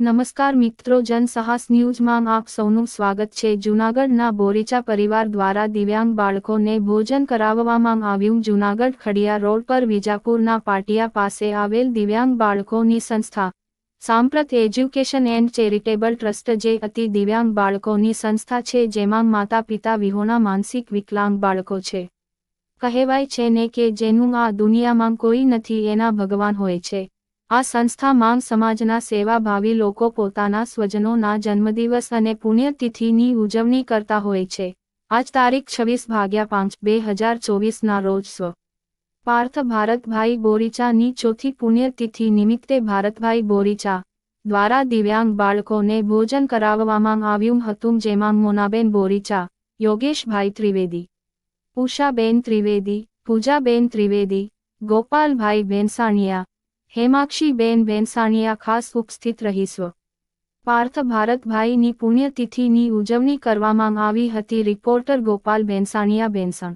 નમસ્કાર મિત્રો, જનસાહસ ન્યૂઝમાં આપ સૌનું સ્વાગત છે। જૂનાગઢના બોરીચા પરિવાર દ્વારા દિવ્યાંગ બાળકોને ભોજન કરાવવામાં આવ્યું। જૂનાગઢ ખડિયા રોડ પર વિજાપુરના પાટિયા પાસે આવેલ દિવ્યાંગ બાળકોની સંસ્થા સાંપ્રત એજ્યુકેશન એન્ડ ચેરિટેબલ ટ્રસ્ટ જે અતિ દિવ્યાંગ બાળકોની સંસ્થા છે, જેમાં માતા પિતા વિહોણા માનસિક વિકલાંગ બાળકો છે। કહેવાય છે ને કે જેનું આ દુનિયામાં કોઈ નથી એના ભગવાન હોય છે। આ સંસ્થા માંગ સમાજના સેવાભાવી લોકો પોતાના સ્વજનોના જન્મદિવસ અને પુણ્યતિથિની ઉજવણી કરતા હોય છે। આજ તારીખ 26/5/2024ના રોજ સ્વ. પાર્થ ભારતભાઈ બોરીચાની ચોથી પુણ્યતિથિ નિમિત્તે ભારતભાઈ બોરીચા દ્વારા દિવ્યાંગ બાળકોને ભોજન કરાવવામાં આવ્યું હતું, જેમાં મોનાબેન બોરીચા, યોગેશભાઈ ત્રિવેદી, ઉષાબેન ત્રિવેદી, પૂજાબેન ત્રિવેદી, ગોપાલભાઈ ભેંસાણીયા, હેમાક્ષીબેન ભેંસાણીયા ખાસ ઉપસ્થિત રહી સ્વ. પાર્થ ભારતભાઈની પુણ્યતિથિની ઉજવણી કરવામાં આવી હતી। રિપોર્ટર ગોપાલ ભેંસાણીયા, ભેંસણ।